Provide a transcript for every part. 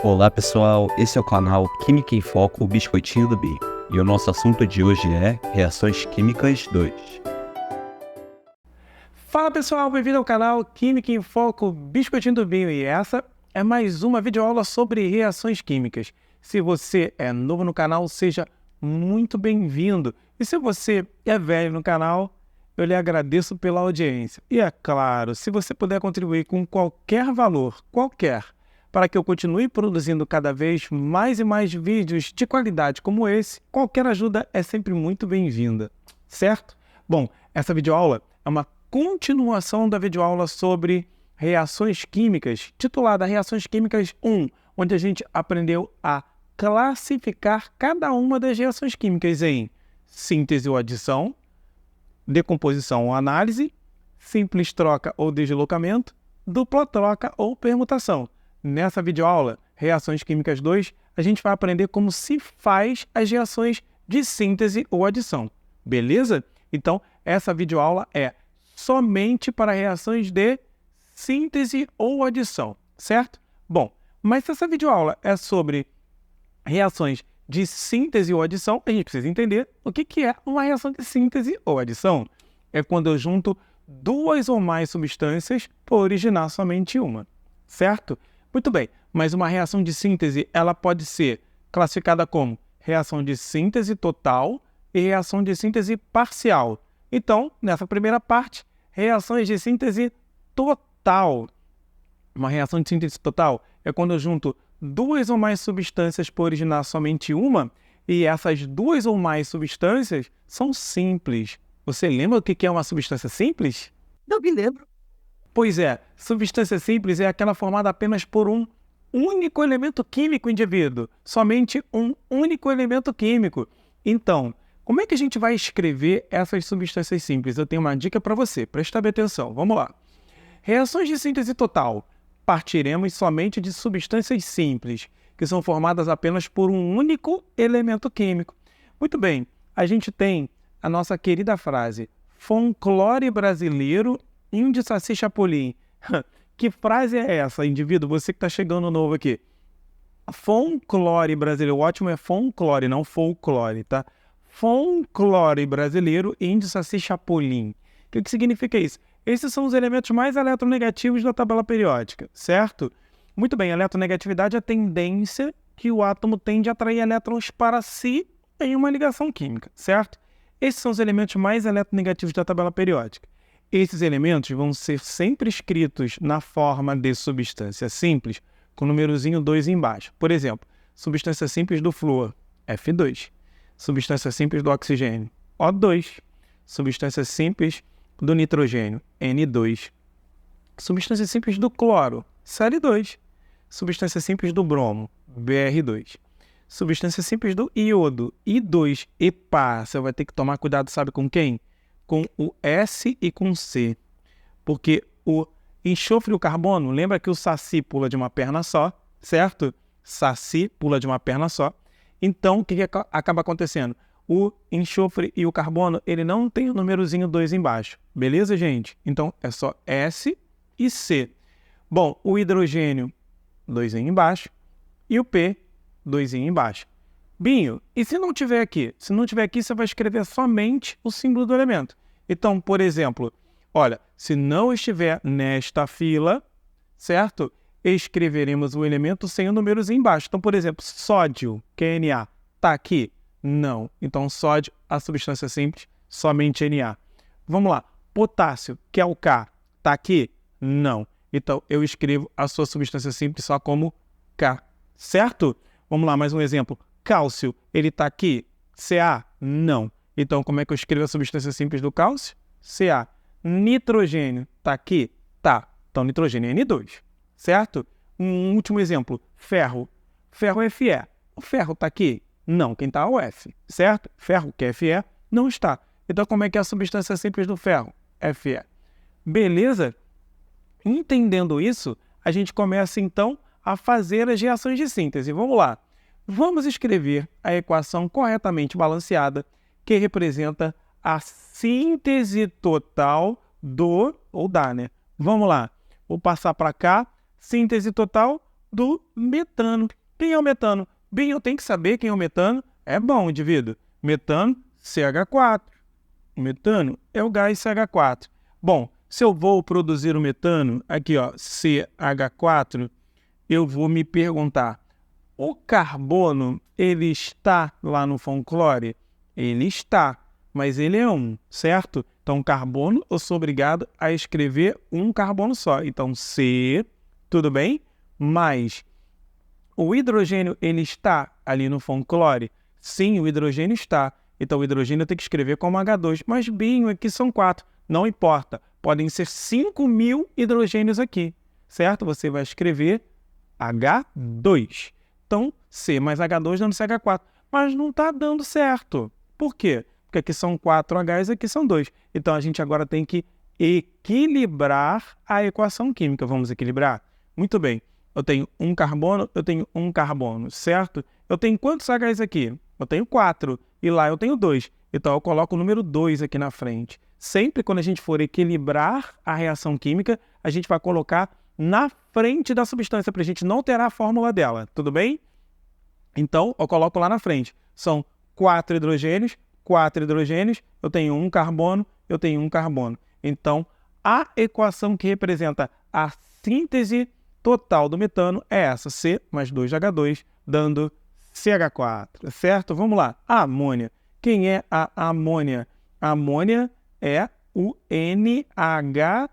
Olá pessoal, esse é o canal Química em Foco Biscoitinho do Bi e o nosso assunto de hoje é Reações Químicas 2. Fala pessoal, bem-vindo ao canal Química em Foco Biscoitinho do Binho e essa é mais uma videoaula sobre reações químicas. Se você é novo no canal, seja muito bem-vindo. E se você é velho no canal, eu lhe agradeço pela audiência. E é claro, se você puder contribuir com qualquer valor, para que eu continue produzindo cada vez mais e mais vídeos de qualidade como esse, qualquer ajuda é sempre muito bem-vinda, certo? Bom, essa videoaula é uma continuação da videoaula sobre reações químicas, titulada Reações Químicas 1, onde a gente aprendeu a classificar cada uma das reações químicas em síntese ou adição, decomposição ou análise, simples troca ou deslocamento, dupla troca ou permutação. Nessa videoaula, Reações Químicas 2, a gente vai aprender como se faz as reações de síntese ou adição, beleza? Então, essa videoaula é somente para reações de síntese ou adição, certo? Bom, mas se essa videoaula é sobre reações de síntese ou adição, a gente precisa entender o que é uma reação de síntese ou adição. É quando eu junto duas ou mais substâncias para originar somente uma, certo? Muito bem, mas uma reação de síntese ela pode ser classificada como reação de síntese total e reação de síntese parcial. Então, nessa primeira parte, reações de síntese total. Uma reação de síntese total é quando eu junto duas ou mais substâncias para originar somente uma, e essas duas ou mais substâncias são simples. Você lembra o que é uma substância simples? Não me lembro. Pois é, substância simples é aquela formada apenas por um único elemento químico, indivíduo. Somente um único elemento químico. Então, como é que a gente vai escrever essas substâncias simples? Eu tenho uma dica para você, presta bem atenção. Vamos lá. Reações de síntese total. Partiremos somente de substâncias simples, que são formadas apenas por um único elemento químico. Muito bem, a gente tem a nossa querida frase Folclore brasileiro Índice Chapolin. Que frase é essa, indivíduo? Você que está chegando novo aqui. Folclore brasileiro, o ótimo é folclore, não folclore, tá? Folclore brasileiro Índice Chapolin. O que significa isso? Esses são os elementos mais eletronegativos da tabela periódica, certo? Muito bem, a eletronegatividade é a tendência que o átomo tem de atrair elétrons para si em uma ligação química, certo? Esses são os elementos mais eletronegativos da tabela periódica. Esses elementos vão ser sempre escritos na forma de substância simples, com o númerozinho 2 embaixo. Por exemplo, substância simples do flúor, F2. Substância simples do oxigênio, O2. Substância simples do nitrogênio, N2. Substância simples do cloro, Cl2. Substância simples do bromo, Br2. Substância simples do iodo, I2. Epa, você vai ter que tomar cuidado, sabe com quem? Com o S e com o C. Porque o enxofre e o carbono, lembra que o saci pula de uma perna só, certo? Saci pula de uma perna só. Então, o que acaba acontecendo? O enxofre e o carbono, ele não tem o númerozinho 2 embaixo. Beleza, gente? Então, é só S e C. Bom, o hidrogênio, 2 embaixo. E o P, 2 embaixo. Binho, e se não tiver aqui? Se não tiver aqui, você vai escrever somente o símbolo do elemento. Então, por exemplo, olha, se não estiver nesta fila, certo? Escreveremos o elemento sem o númerozinho embaixo. Então, por exemplo, sódio, Na, está aqui? Não. Então, sódio, a substância simples, somente Na. Vamos lá. Potássio, que é o K, está aqui? Não. Então, eu escrevo a sua substância simples só como K, certo? Vamos lá, mais um exemplo. Cálcio, ele está aqui? Ca? Não. Então, como é que eu escrevo a substância simples do cálcio? Ca. Nitrogênio, está aqui? Tá. Então, nitrogênio é N2, certo? Um último exemplo. Ferro. Ferro é Fe. O ferro está aqui? Não. Quem está é o F, certo? Ferro, que é Fe, não está. Então, como é que é a substância simples do ferro? Fe. Beleza? Entendendo isso, a gente começa, então, a fazer as reações de síntese. Vamos lá. Vamos escrever a equação corretamente balanceada que representa a síntese total do, ou da, né? Vamos lá. Vou passar para cá. Síntese total, do metano. Quem é o metano? Bem, eu tenho que saber quem é o metano. É bom, indivíduo. Metano, CH4. O metano é o gás CH4. Bom, se eu vou produzir o metano, aqui ó, CH4, eu vou me perguntar, o carbono, ele está lá no Fonclore? Ele está, mas ele é um, certo? Então, carbono, eu sou obrigado a escrever um carbono só. Então, C, tudo bem? Mais o hidrogênio, ele está ali no Fonclore? Sim, o hidrogênio está. Então, o hidrogênio eu tenho que escrever como H2. Mas, binho, aqui são 4. Não importa. Podem ser 5.000 hidrogênios aqui, certo? Você vai escrever H2. Então, C mais H2 dando CH4. Mas não está dando certo. Por quê? Porque aqui são 4 Hs e aqui são 2. Então, a gente agora tem que equilibrar a equação química. Vamos equilibrar? Muito bem. Eu tenho um carbono, certo? Eu tenho quantos Hs aqui? Eu tenho 4. E lá eu tenho 2. Então, eu coloco o número 2 aqui na frente. Sempre quando a gente for equilibrar a reação química, a gente vai colocar na frente da substância, para a gente não alterar a fórmula dela. Tudo bem? Então, eu coloco lá na frente. São 4 hidrogênios, eu tenho um carbono, eu tenho um carbono. Então, a equação que representa a síntese total do metano é essa, C mais 2H2, dando CH4, certo? Vamos lá, a amônia. Quem é a amônia? A amônia é o NH3.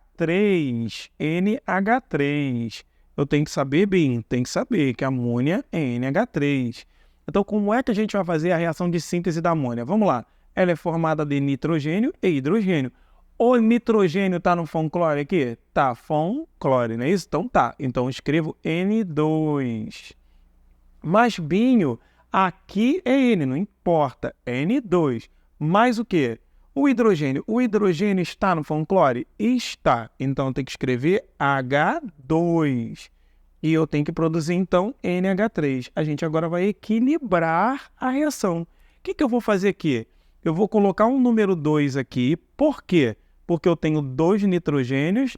NH3. Eu tenho que saber bem, tem que saber que a amônia é NH3. Então, como é que a gente vai fazer a reação de síntese da amônia? Vamos lá. Ela é formada de nitrogênio e hidrogênio. O nitrogênio está no Fonclore aqui? Tá, Fonclore, não é isso? Então tá. Então eu escrevo N2. Mas, binho, aqui é N, não importa. N2. Mais o quê? O hidrogênio. O hidrogênio está no Fonclore? Está. Então eu tenho que escrever H2. E eu tenho que produzir, então, NH3. A gente agora vai equilibrar a reação. O que eu vou fazer aqui? Eu vou colocar um número 2 aqui. Por quê? Porque eu tenho 2 nitrogênios,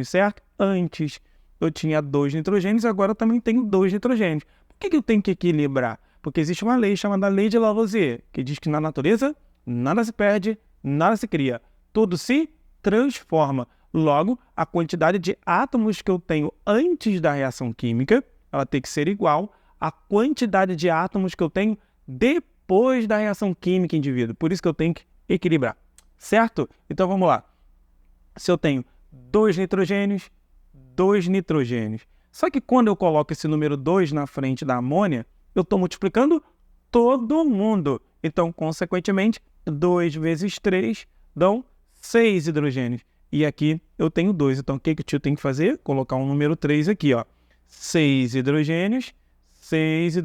certo? Antes eu tinha 2 nitrogênios, agora eu também tenho 2 nitrogênios. Por que eu tenho que equilibrar? Porque existe uma lei chamada Lei de Lavoisier, que diz que na natureza nada se perde, nada se cria. Tudo se transforma. Logo, a quantidade de átomos que eu tenho antes da reação química, ela tem que ser igual à quantidade de átomos que eu tenho depois da reação química, indivíduo. Por isso que eu tenho que equilibrar, certo? Então, vamos lá. Se eu tenho 2 nitrogênios, Só que quando eu coloco esse número 2 na frente da amônia, eu estou multiplicando todo mundo. Então, consequentemente, 2 vezes 3 dão 6 hidrogênios. E aqui eu tenho 2. Então, o que o tio tem que fazer? Colocar um número 3 aqui, ó. 6 hidrogênios, 2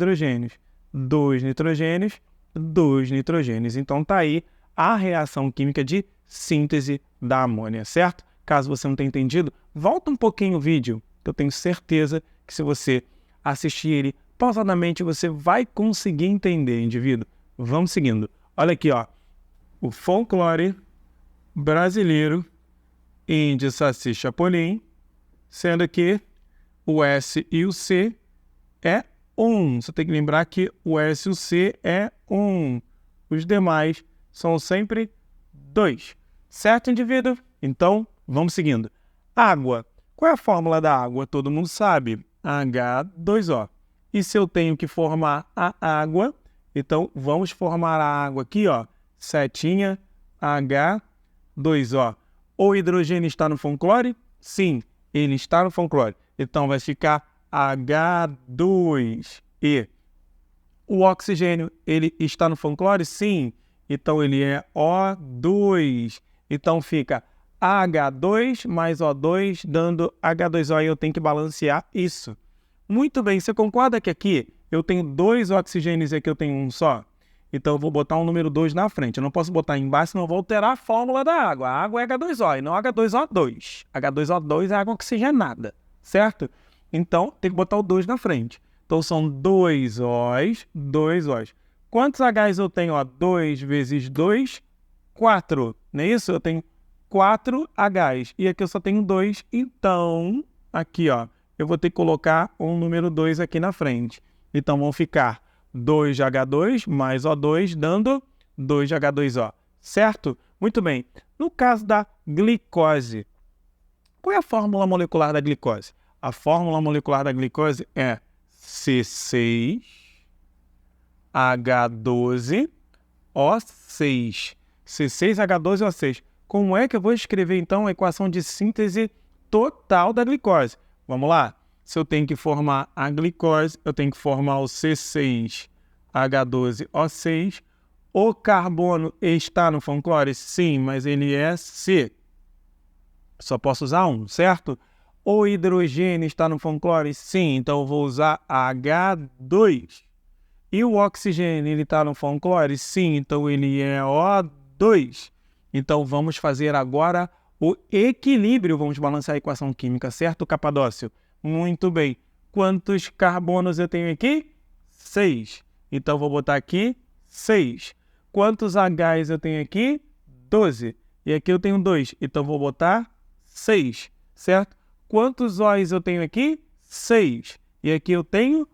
nitrogênios, 2 nitrogênios. Então, tá aí a reação química de síntese da amônia, certo? Caso você não tenha entendido, volta um pouquinho o vídeo, que eu tenho certeza que se você assistir ele pausadamente, você vai conseguir entender, indivíduo. Vamos seguindo. Olha aqui, ó. O Fonclore brasileiro índice Saci Chapolin, sendo que o S e o C é 1. Você tem que lembrar que o S e o C é 1. Os demais são sempre 2. Certo, indivíduo? Então, vamos seguindo. Água. Qual é a fórmula da água? Todo mundo sabe. H2O. E se eu tenho que formar a água, então vamos formar a água aqui, ó. Setinha, H2O. O hidrogênio está no Fonclore? Sim, ele está no Fonclore. Então vai ficar H2. E o oxigênio, ele está no Fonclore? Sim. Então ele é O2. Então fica H2 mais O2 dando H2O e eu tenho que balancear isso. Muito bem, você concorda que aqui eu tenho 2 oxigênios e aqui eu tenho um só? Então eu vou botar um número 2 na frente. Eu não posso botar embaixo, senão eu vou alterar a fórmula da água. A água é H2O e não H2O2. H2O2 é água oxigenada, certo? Então tem que botar o 2 na frente. Então são 2 O's, 2 O's. Quantos H's eu tenho? 2 vezes 2, 4. Não é isso? Eu tenho 4 H's. E aqui eu só tenho 2. Então, aqui, ó, eu vou ter que colocar um número 2 aqui na frente. Então, vão ficar 2 de H2 mais O2, dando 2 de H2O, certo? Muito bem. No caso da glicose, qual é a fórmula molecular da glicose? A fórmula molecular da glicose é C6H12O6. C6H12O6. Como é que eu vou escrever, então, a equação de síntese total da glicose? Vamos lá. Se eu tenho que formar a glicose, eu tenho que formar o C6H12O6. O carbono está no Fanchlore? Sim, mas ele é C. Só posso usar um, certo? O hidrogênio está no Fanchlore? Sim, então eu vou usar H2. E o oxigênio, ele está no Fanchlore? Sim, então ele é O2. Então vamos fazer agora o equilíbrio, vamos balancear a equação química, certo, Capadócio? Muito bem. Quantos carbonos eu tenho aqui? 6. Então vou botar aqui 6. Quantos H's eu tenho aqui? 12. E aqui eu tenho 2, então vou botar 6, certo? Quantos O's eu tenho aqui? 6. E aqui eu tenho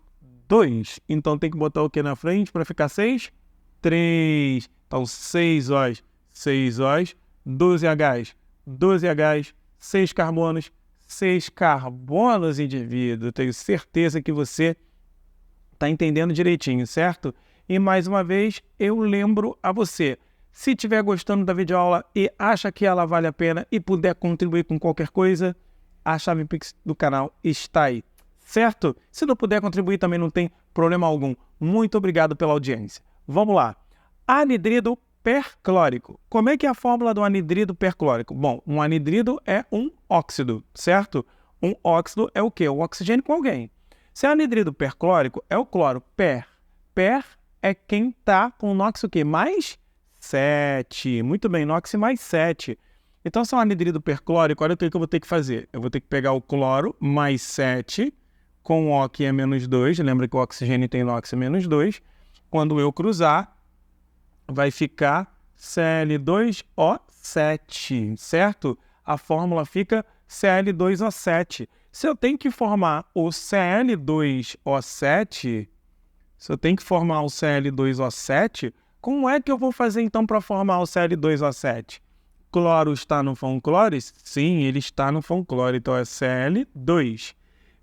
2. Então tem que botar o que na frente para ficar 6? 3. Então 6 O's, 6 O's, 12 H's, 12 H's, 6 carbonos, 6 carbonos, indivíduo. Tenho certeza que você está entendendo direitinho, certo? E mais uma vez, eu lembro a você, se estiver gostando da videoaula e acha que ela vale a pena e puder contribuir com qualquer coisa, a chave Pix do canal está aí, certo? Se não puder contribuir também não tem problema algum. Muito obrigado pela audiência. Vamos lá. Anidrido perclórico. Como é que é a fórmula do anidrido perclórico? Bom, um anidrido é um óxido, certo? Um óxido é o quê? O oxigênio com alguém. Se é anidrido perclórico, é o cloro. Per é quem está com o NOx o quê? Mais 7. Muito bem, NOx mais 7. Então, se é um anidrido perclórico, olha o que eu vou ter que fazer. Eu vou ter que pegar o cloro mais 7 com o O que é menos 2. Lembra que o oxigênio tem NOx menos 2. Quando eu cruzar, vai ficar Cl2O7, certo? A fórmula fica Cl2O7. Se eu tenho que formar o Cl2O7, como é que eu vou fazer então para formar o Cl2O7? Cloro está no Fanchlore? Sim, ele está no Fanchlore, então é Cl2.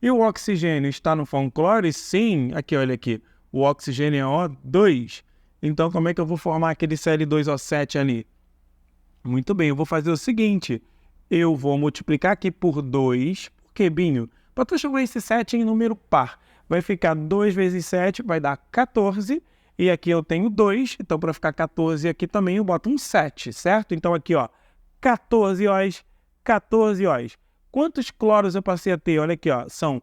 E o oxigênio está no Fanchlore? Sim, aqui, olha aqui, o oxigênio é O2. Então, como é que eu vou formar aquele Cl2O7 ali? Muito bem, eu vou fazer o seguinte, eu vou multiplicar aqui por 2, por que, Binho? Para transformar esse 7 em número par. Vai ficar 2 vezes 7, vai dar 14, e aqui eu tenho 2, então para ficar 14 aqui também eu boto um 7, certo? Então aqui, ó, 14 O's, 14 O's. Quantos cloros eu passei a ter? Olha aqui, ó, são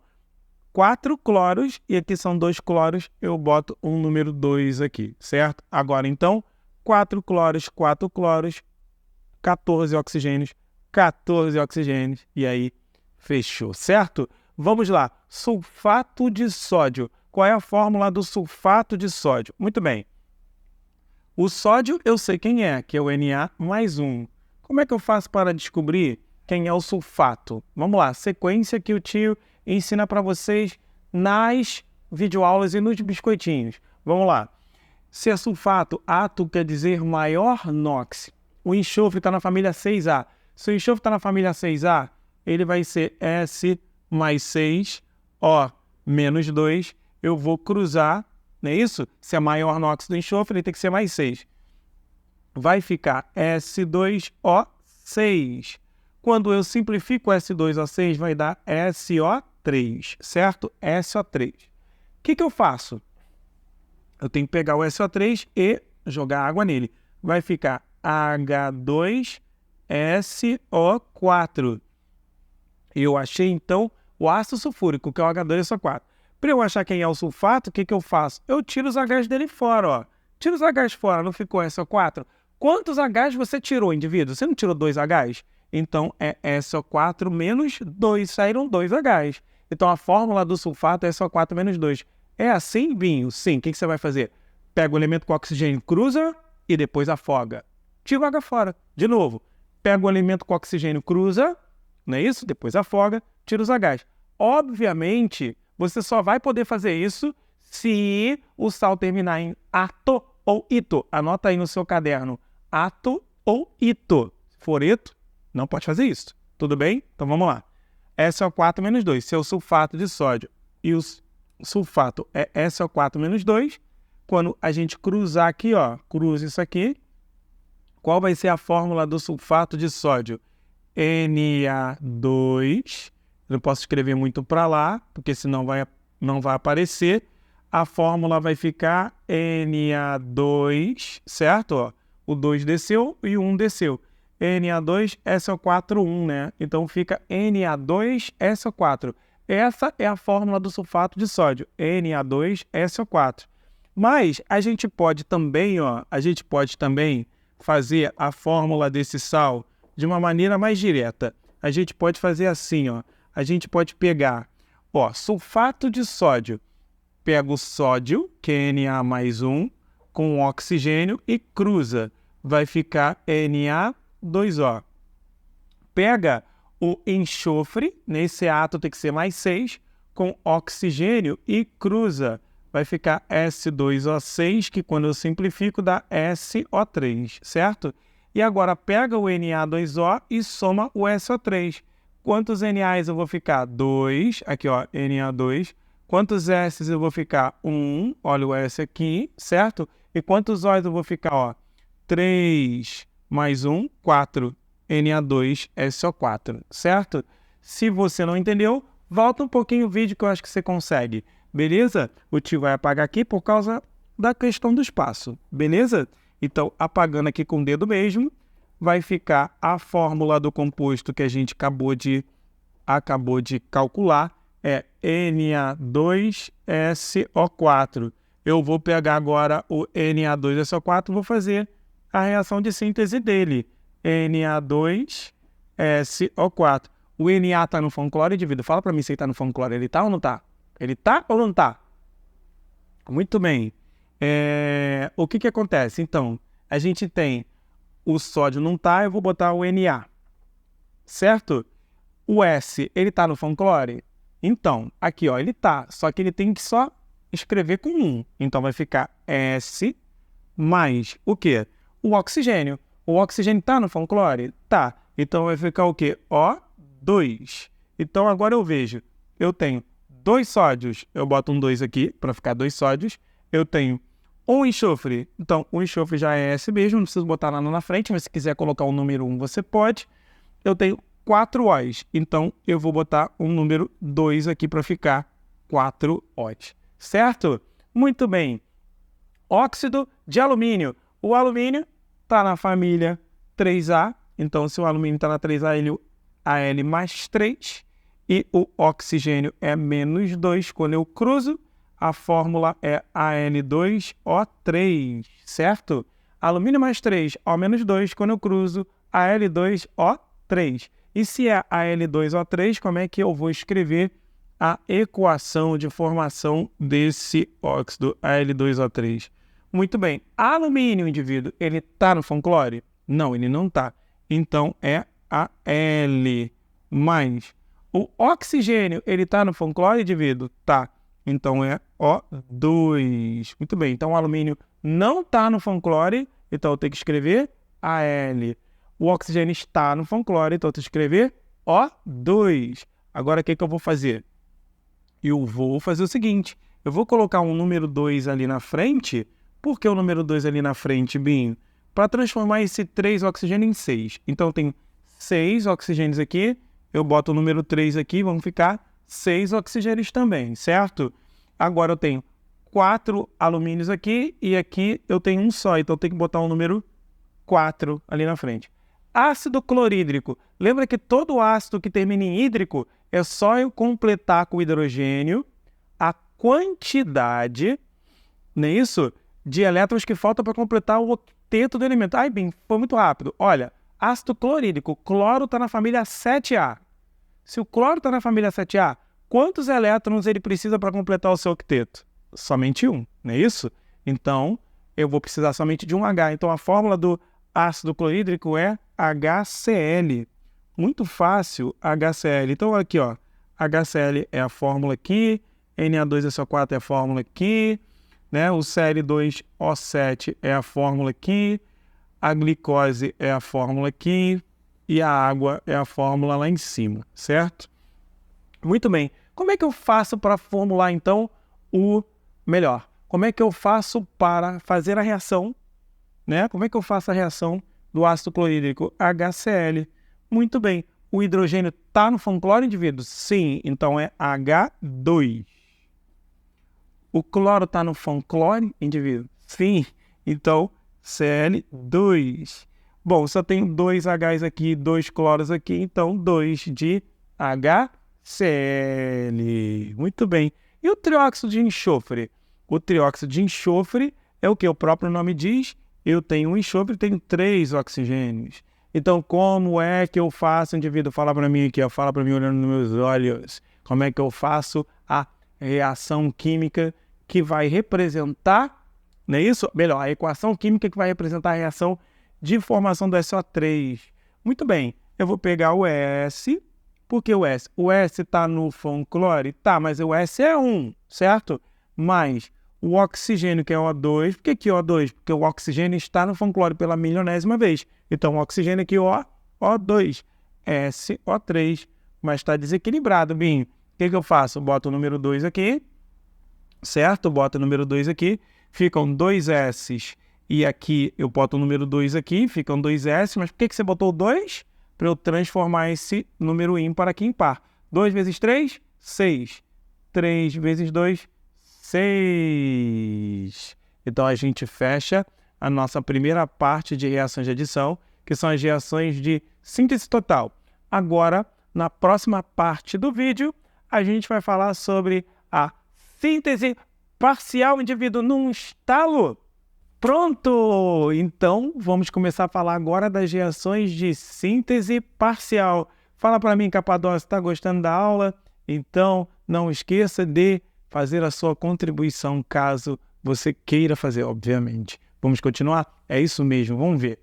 4 cloros, e aqui são 2 cloros, eu boto um número 2 aqui, certo? Agora, então, 4 cloros, 14 oxigênios, e aí, fechou, certo? Vamos lá, sulfato de sódio. Qual é a fórmula do sulfato de sódio? Muito bem. O sódio eu sei quem é, que é o Na mais 1. Como é que eu faço para descobrir quem é o sulfato? Vamos lá, sequência que o tio ensina para vocês nas videoaulas e nos biscoitinhos. Vamos lá. Se é sulfato, ato quer dizer maior NOx. O enxofre está na família 6A. Se o enxofre está na família 6A, ele vai ser S mais 6, O menos 2. Eu vou cruzar, não é isso? Se é maior NOx do enxofre, ele tem que ser mais 6. Vai ficar S2O6. Quando eu simplifico S2O6, vai dar SO3, certo? SO3. O que eu faço? Eu tenho que pegar o SO3 e jogar água nele. Vai ficar H2SO4. Eu achei, então, o ácido sulfúrico, que é o H2SO4. Para eu achar quem é o sulfato, o que eu faço? Eu tiro os H's dele fora, ó. Tiro os H's fora, não ficou SO4? Quantos H's você tirou, indivíduo? Você não tirou 2 H's? Então, é SO4 menos 2. Saíram 2 H's. Então, a fórmula do sulfato é SO4 menos 2. É assim, Binho? Sim. O que você vai fazer? Pega o elemento com oxigênio, cruza e depois afoga. Tira o H fora. De novo. Pega o elemento com oxigênio, cruza, não é isso? Depois afoga, tira os H's. Obviamente, você só vai poder fazer isso se o sal terminar em ato ou ito. Anota aí no seu caderno, ato ou ito. Se for ito, não pode fazer isso. Tudo bem? Então vamos lá. SO4 menos 2, se é o sulfato de sódio e o sulfato é SO4 menos 2, quando a gente cruzar aqui, ó, cruza isso aqui, qual vai ser a fórmula do sulfato de sódio? Na2, eu não posso escrever muito para lá, porque senão não vai aparecer. A fórmula vai ficar Na2, certo? Ó, o 2 desceu e o 1 desceu. Na2, SO4, 1, né? Então fica Na2, SO4. Essa é a fórmula do sulfato de sódio, Na2, SO4. Mas a gente pode também, ó, fazer a fórmula desse sal de uma maneira mais direta. A gente pode fazer assim, ó. A gente pode pegar, ó, sulfato de sódio. Pega o sódio, que é Na mais 1, com oxigênio e cruza. Vai ficar Na2O. Pega o enxofre, nesse ato tem que ser mais 6, com oxigênio e cruza. Vai ficar S2O6, que quando eu simplifico dá SO3, certo? E agora pega o Na2O e soma o SO3. Quantos NAs eu vou ficar? 2, aqui ó, Na2. Quantos S's eu vou ficar? 1, olha o S aqui, certo? E quantos O's eu vou ficar? Ó, 3 mais 1, 4. Na2SO4, certo? Se você não entendeu, volta um pouquinho o vídeo que eu acho que você consegue, beleza? O tio vai apagar aqui por causa da questão do espaço, beleza? Então, apagando aqui com o dedo mesmo, vai ficar a fórmula do composto que a gente acabou de calcular, é Na2SO4. Eu vou pegar agora o Na2SO4 e vou fazer a reação de síntese dele. Na2SO4. O Na está no fórmula de vida. Fala para mim se ele está no fórmula. Ele está ou não está? Ele está ou não está? Muito bem. O que acontece? Então, a gente tem o sódio não está, eu vou botar o Na. Certo? O S, ele está no fórmula? Então, aqui, ó, ele está. Só que ele tem que só escrever com 1. Então, vai ficar S mais o quê? O oxigênio. O oxigênio está no fórmula? Tá. Então, vai ficar o quê? O2. Então, agora eu vejo. Eu tenho 2 sódios. Eu boto um 2 aqui para ficar 2 sódios. Eu tenho um enxofre. Então, o enxofre já é S mesmo. Não preciso botar nada na frente. Mas se quiser colocar o número 1, você pode. Eu tenho 4 O's. Então, eu vou botar um número 2 aqui para ficar 4 O's. Certo? Muito bem. Óxido de alumínio. O alumínio está na família 3A, então se o alumínio está na 3A, ele é Al mais 3, e o oxigênio é menos 2. Quando eu cruzo, a fórmula é Al2O3, certo? Alumínio mais 3, O menos 2, quando eu cruzo, Al2O3. E se é Al2O3, como é que eu vou escrever a equação de formação desse óxido Al2O3? Muito bem. Alumínio, indivíduo, ele está no fórmula? Não, ele não está. Então, é Al mais. O oxigênio, ele está no fórmula, indivíduo? Tá. Então, é O2. Muito bem. Então, o alumínio não está no fórmula, então eu tenho que escrever Al. O oxigênio está no fórmula, então eu tenho que escrever O2. Agora, o que eu vou fazer? Eu vou fazer o seguinte. Eu vou colocar um número 2 ali na frente. Por que o número 2 ali na frente, Binho? Para transformar esse 3 oxigênio em 6. Então, eu tenho 6 oxigênios aqui. Eu boto o número 3 aqui, vão ficar 6 oxigênios também, certo? Agora, eu tenho 4 alumínios aqui e aqui eu tenho um só. Então, eu tenho que botar o número 4 ali na frente. Ácido clorídrico. Lembra que todo ácido que termina em hídrico é só eu completar com o hidrogênio a quantidade, não é isso? De elétrons que faltam para completar o octeto do elemento. Ai, bem, foi muito rápido. Olha, ácido clorídrico, cloro está na família 7A. Se o cloro está na família 7A, quantos elétrons ele precisa para completar o seu octeto? Somente 1, não é isso? Então, eu vou precisar somente de um H. Então, a fórmula do ácido clorídrico é HCl. Muito fácil, HCl. Então, aqui, ó, HCl é a fórmula aqui, Na2SO4 é a fórmula aqui, né? O Cl2O7 é a fórmula aqui, a glicose é a fórmula aqui e a água é a fórmula lá em cima, certo? Muito bem. Como é que eu faço para formular, então, como é que eu faço para fazer a reação, né? Como é que eu faço a reação do ácido clorídrico HCl? Muito bem. O hidrogênio está no fórmula, indivíduo? Sim, então é H2. O cloro está no fórmula, indivíduo? Sim, então Cl2. Bom, só tenho 2 Hs aqui, 2 cloros aqui, então 2 de HCl. Muito bem. E o trióxido de enxofre? O trióxido de enxofre é o que o próprio nome diz. Eu tenho um enxofre, tenho 3 oxigênios. Então, como é que eu faço, indivíduo? Fala para mim aqui, ó, fala para mim olhando nos meus olhos. Como é que eu faço a reação química que vai representar, não é isso? Melhor, a equação química que vai representar a reação de formação do SO3. Muito bem, eu vou pegar o S. Por que o S? O S está no fórmula? Tá, mas o S é 1, certo? Mas o oxigênio, que é O2, por que O2? Porque o oxigênio está no fórmula pela milionésima vez. Então, o oxigênio aqui, O2, SO3, mas está desequilibrado, Binho. O que eu faço? Boto o número 2 aqui, certo? Boto o número 2 aqui, ficam 2 S's, e aqui eu boto o número 2 aqui, ficam 2 S, mas por que você botou 2? Para eu transformar esse número ímpar aqui em par. 2 vezes 3, 6. 3 vezes 2, 6. Então, a gente fecha a nossa primeira parte de reações de adição, que são as reações de síntese total. Agora, na próxima parte do vídeo, a gente vai falar sobre a síntese parcial, indivíduo, num estalo. Pronto! Então, vamos começar a falar agora das reações de síntese parcial. Fala para mim, Capadócio, está gostando da aula? Então, não esqueça de fazer a sua contribuição, caso você queira fazer, obviamente. Vamos continuar? É isso mesmo, vamos ver.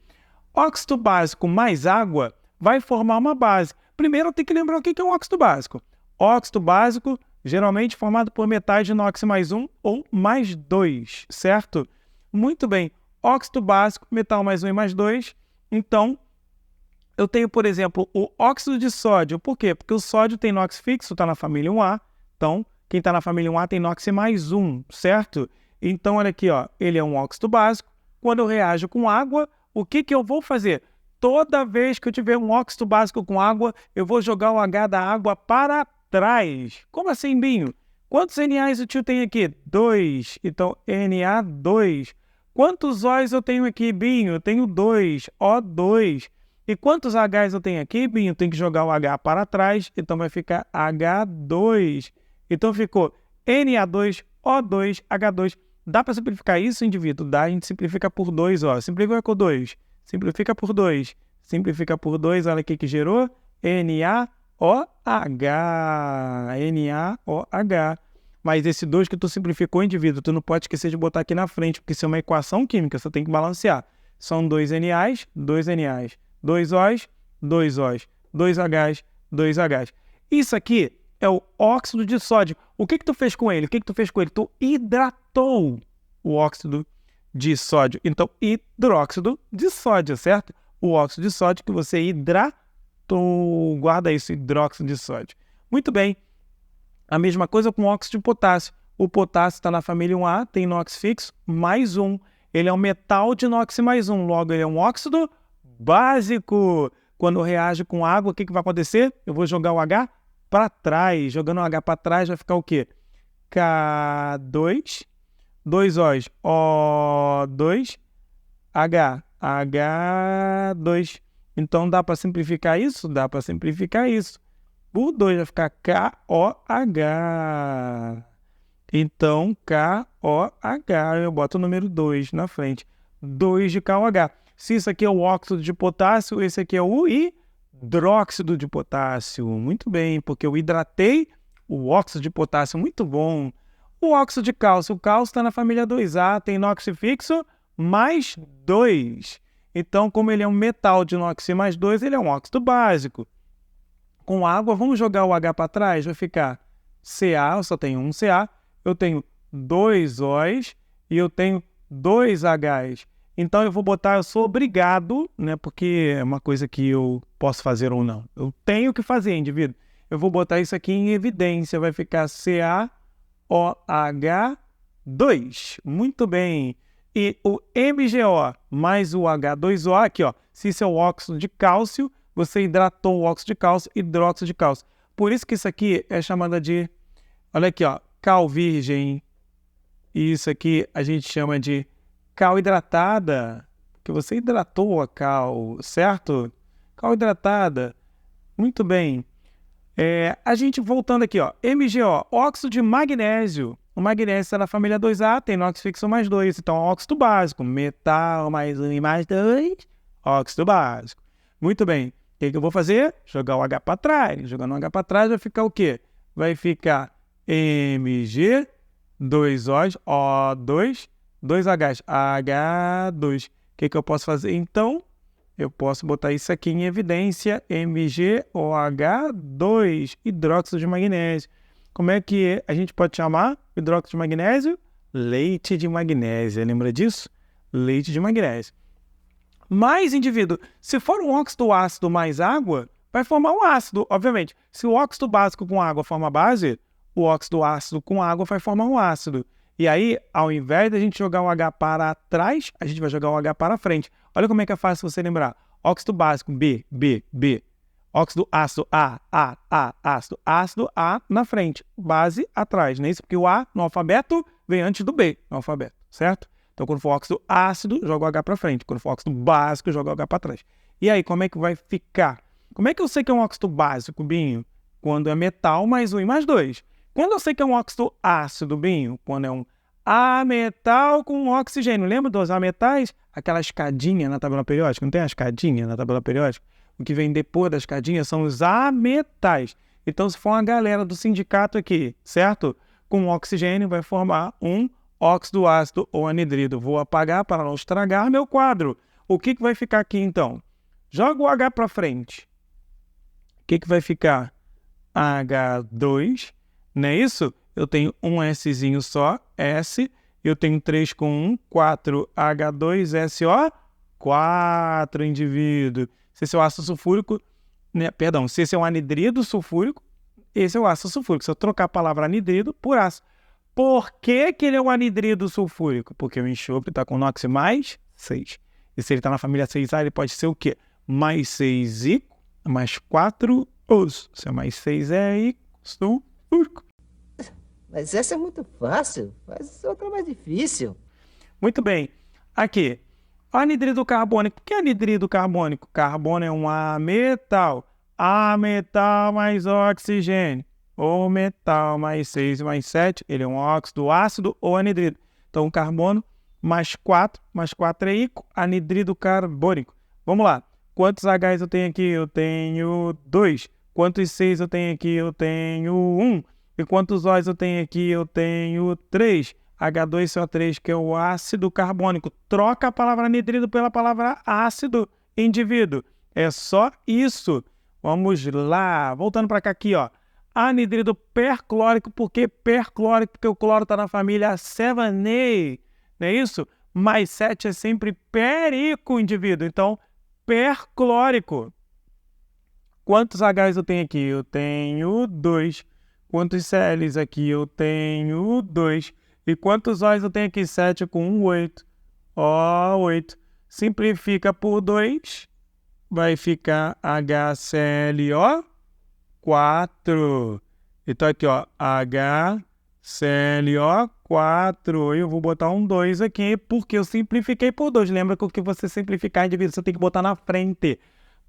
Óxido básico mais água vai formar uma base. Primeiro, eu tenho que lembrar o que é um óxido básico. Óxido básico, geralmente formado por metais de inox mais 1 ou mais 2, certo? Muito bem. Óxido básico, metal mais 1 e mais 2. Então, eu tenho, por exemplo, o óxido de sódio. Por quê? Porque o sódio tem inox fixo, está na família 1A. Então, quem está na família 1A tem inox mais 1, certo? Então, olha aqui, ó, ele é um óxido básico. Quando eu reajo com água, o que eu vou fazer? Toda vez que eu tiver um óxido básico com água, eu vou jogar o H da água para trás. Como assim, Binho? Quantos NAs o tio tem aqui? 2. Então, Na2. Quantos O's eu tenho aqui, Binho? Eu tenho 2. O2. E quantos H's eu tenho aqui, Binho? Tem que jogar o H para trás. Então, vai ficar H2. Então, ficou Na2, O2, H2. Dá para simplificar isso, indivíduo? Dá, a gente simplifica por 2, ó. Simplifica por 2. Simplifica por 2. Simplifica por 2, olha o que gerou. NaOH. NaOH. Mas esse 2 que tu simplificou, indivíduo, tu não pode esquecer de botar aqui na frente, porque isso é uma equação química, você tem que balancear. São 2 NAs, 2 NAs. 2 O's, 2 O's. 2 H's, 2 H's. Isso aqui é o óxido de sódio. O que tu fez com ele? Tu hidratou o óxido de sódio. Então, hidróxido de sódio, certo? O óxido de sódio que você hidratou. Guarda isso, hidróxido de sódio. Muito bem. A mesma coisa com o óxido de potássio. O potássio está na família 1A, tem inox fixo, mais 1. Ele é um metal de inox mais 1. Logo, ele é um óxido básico. Quando eu reage com água, o que vai acontecer? Eu vou jogar o H para trás. Jogando o H para trás vai ficar o quê? K2, 2 O's, O2, H, H2. Então, dá para simplificar isso? Dá para simplificar isso. O 2 vai ficar KOH. Então, KOH, eu boto o número 2 na frente. 2 de KOH. Se isso aqui é o óxido de potássio, esse aqui é o hidróxido de potássio. Muito bem, porque eu hidratei o óxido de potássio. Muito bom. O óxido de cálcio. O cálcio está na família 2A, tem inox fixo mais 2. Então, como ele é um metal de inox mais 2, ele é um óxido básico. Com água, vamos jogar o H para trás, vai ficar Ca, eu só tenho um Ca, eu tenho 2 Os e eu tenho 2 Hs. Então eu vou botar, eu sou obrigado, né, porque é uma coisa que eu posso fazer ou não. Eu tenho que fazer, indivíduo. Eu vou botar isso aqui em evidência, vai ficar CaOH2. Muito bem. E o MgO mais o H2O, aqui, ó, se isso é o óxido de cálcio, você hidratou o óxido de cálcio, hidróxido de cálcio. Por isso que isso aqui é chamada de, olha aqui, ó, cal virgem. E isso aqui a gente chama de cal hidratada, porque você hidratou a cal, certo? Cal hidratada. Muito bem. A gente voltando aqui, ó, MgO, óxido de magnésio. O magnésio está na família 2A, tem óxido fixo mais 2, então óxido básico. Metal mais 1 e mais 2, óxido básico. Muito bem. O que eu vou fazer? Jogar o H para trás. Jogando o H para trás vai ficar o quê? Vai ficar Mg, 2 Os, O2, 2 Hs, H2. O que eu posso fazer? Então, eu posso botar isso aqui em evidência, MgOH2, hidróxido de magnésio. Como é que a gente pode chamar hidróxido de magnésio? Leite de magnésio. Lembra disso? Leite de magnésio. Mas, indivíduo, se for um óxido ácido mais água, vai formar um ácido, obviamente. Se o óxido básico com água forma base, o óxido ácido com água vai formar um ácido. E aí, ao invés de a gente jogar o H para trás, a gente vai jogar o H para frente. Olha como é que é fácil você lembrar. Óxido básico, B, B, B. Óxido ácido, A, ácido. Ácido, A na frente. Base atrás, não é isso? Porque o A no alfabeto vem antes do B no alfabeto, certo? Então, quando for óxido ácido, joga o H para frente. Quando for óxido básico, joga o H para trás. E aí, como é que vai ficar? Como é que eu sei que é um óxido básico, Binho? Quando é metal mais 1 e mais 2. Quando eu sei que é um óxido ácido, Binho? Quando é um ametal com oxigênio. Lembra dos ametais? Aquela escadinha na tabela periódica. Não tem a escadinha na tabela periódica? O que vem depois da escadinha são os ametais. Então, se for uma galera do sindicato aqui, certo? Com oxigênio vai formar um óxido ácido ou anidrido. Vou apagar para não estragar meu quadro. O que vai ficar aqui, então? Joga o H para frente. O que vai ficar? H2, não é isso? Eu tenho um Szinho só, S. Eu tenho 3 com 1, 4, H2SO, 4, indivíduo. Se esse é o ácido sulfúrico, né? Perdão, se esse é um anidrido sulfúrico, esse é o ácido sulfúrico. Se eu trocar a palavra anidrido por ácido. Por que ele é um anidrido sulfúrico? Porque o enxofre está com NOx mais 6. E se ele está na família 6A, ele pode ser o quê? Mais 6I, mais 4 Os. Se é mais 6 é I, sulfúrico. Mas essa é muito fácil, faz outra mais difícil. Muito bem. Aqui, anidrido carbônico. Por que anidrido carbônico? Carbono é um ametal. Ametal mais oxigênio. Ou metal mais 6 mais 7, ele é um óxido ácido ou anidrido. Então, carbono mais 4 é íco, anidrido carbônico. Vamos lá. Quantos Hs eu tenho aqui? Eu tenho 2. Quantos 6 eu tenho aqui? Eu tenho 1. E quantos Os eu tenho aqui? Eu tenho 3. H2CO3, que é o ácido carbônico. Troca a palavra anidrido pela palavra ácido, indivíduo. É só isso. Vamos lá. Voltando para cá aqui, ó. Anidrido perclórico. Por que perclórico? Porque o cloro está na família 7A. Não é isso? Mais 7 é sempre perico, indivíduo. Então, perclórico. Quantos Hs eu tenho aqui? Eu tenho 2. Quantos Cls aqui? Eu tenho 2. E quantos Os eu tenho aqui? 7 com 1, 8. Ó, 8. Simplifica por 2. Vai ficar HClO 4. Então aqui, ó, HClO 4. Eu vou botar um 2 aqui, porque eu simplifiquei por 2. Lembra que o que você simplificar, indivíduo, você tem que botar na frente.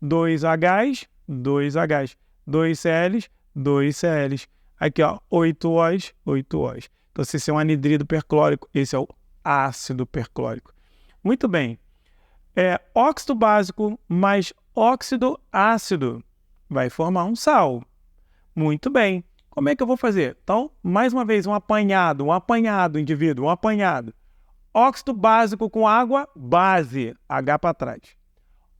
2 Hs, 2 Hs. 2 Cls, 2 Cls. Aqui, ó, 8 Os, 8 Os. Então, se esse é um anidrido perclórico, esse é o ácido perclórico. Muito bem. Óxido básico mais óxido ácido vai formar um sal. Muito bem. Como é que eu vou fazer? Então, mais uma vez, um apanhado, indivíduo, um apanhado. Óxido básico com água, base, H para trás.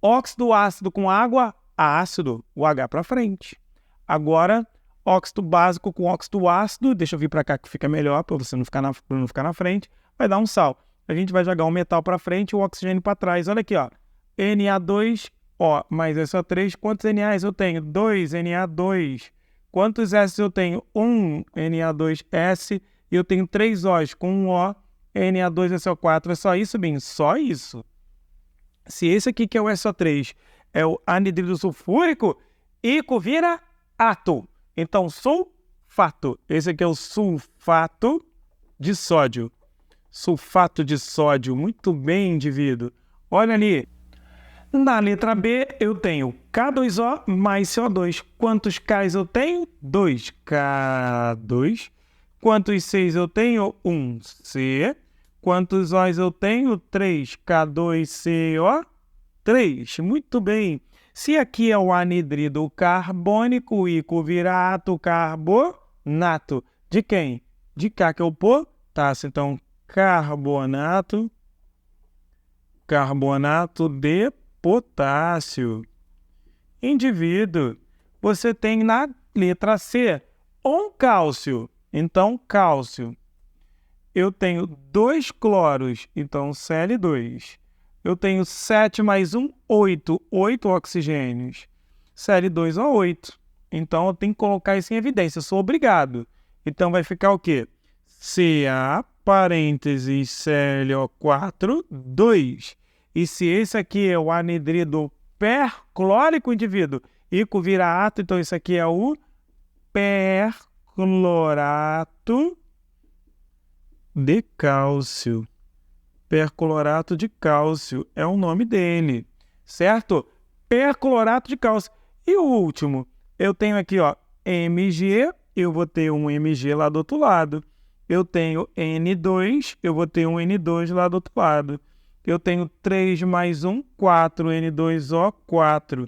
Óxido ácido com água, ácido, o H para frente. Agora, óxido básico com óxido ácido, deixa eu vir para cá que fica melhor, para você não ficar na frente, vai dar um sal. A gente vai jogar o metal para frente e o oxigênio para trás. Olha aqui, ó. Na2O mais SO3. Quantos NAs eu tenho? 2 Na2. Quantos S eu tenho? 1 Na2S. E eu tenho 3 Os com 1 O, Na2SO4. É só isso, bem? Só isso. Se esse aqui que é o SO3 é o anidrido sulfúrico, ico vira ato. Então, sulfato. Esse aqui é o sulfato de sódio. Sulfato de sódio. Muito bem, indivíduo. Olha ali. Na letra B, eu tenho K2O mais CO2. Quantos Ks eu tenho? 2. K2. Quantos Cs eu tenho? 1. C. Quantos Os eu tenho? 3. K2CO3. Muito bem. Se aqui é o anidrido carbônico, o ico vira ato carbonato. De quem? De K, que é o potássio. Então, carbonato de potássio. Indivíduo, você tem na letra C um cálcio. Então, cálcio. Eu tenho 2 cloros, então Cl2. Eu tenho 7 mais 1, 8. 8 oxigênios. Cl2O8. Então, eu tenho que colocar isso em evidência. Eu sou obrigado. Então, vai ficar o quê? Ca, parênteses, ClO4, 2. E se esse aqui é o anidrido perclórico, indivíduo, ico vira ato, então isso aqui é o perclorato de cálcio. Perclorato de cálcio é o nome dele, certo? Perclorato de cálcio. E o último, eu tenho aqui, ó, Mg, eu vou ter um Mg lá do outro lado. Eu tenho N2, eu vou ter um N2 lá do outro lado. Eu tenho 3 mais 1, 4, N2O, 4.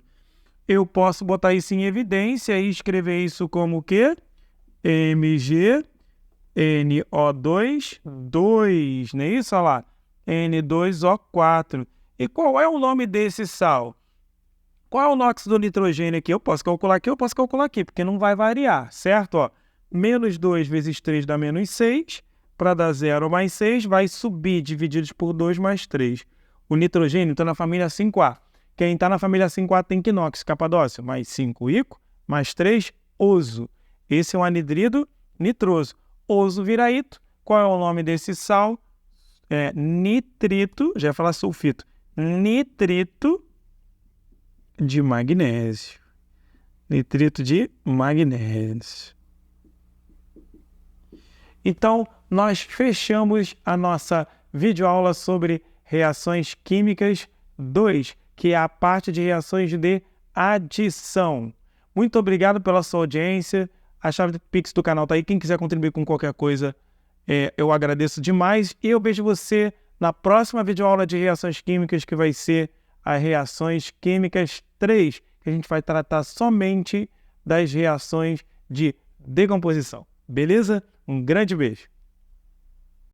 Eu posso botar isso em evidência e escrever isso como o quê? Mg, NO2, 2, não é isso? Olha lá, N2O4. E qual é o nome desse sal? Qual é o NOx do nitrogênio aqui? Eu posso calcular aqui, eu posso calcular aqui, porque não vai variar, certo? Ó, menos 2 vezes 3 dá menos 6. Para dar 0 mais 6, vai subir divididos por 2 mais 3. O nitrogênio está na família 5A. Quem está na família 5A tem quinóxido capadócio, mais 5 ico, mais 3 oso. Esse é o anidrido nitroso. Oso vira ito. Qual é o nome desse sal? É nitrito, já ia falar sulfito. Nitrito de magnésio. Nitrito de magnésio. Então, nós fechamos a nossa videoaula sobre reações químicas 2, que é a parte de reações de adição. Muito obrigado pela sua audiência. A chave do Pix do canal está aí. Quem quiser contribuir com qualquer coisa, eu agradeço demais. E eu vejo você na próxima videoaula de reações químicas, que vai ser as reações químicas 3, que a gente vai tratar somente das reações de decomposição. Beleza? Um grande beijo.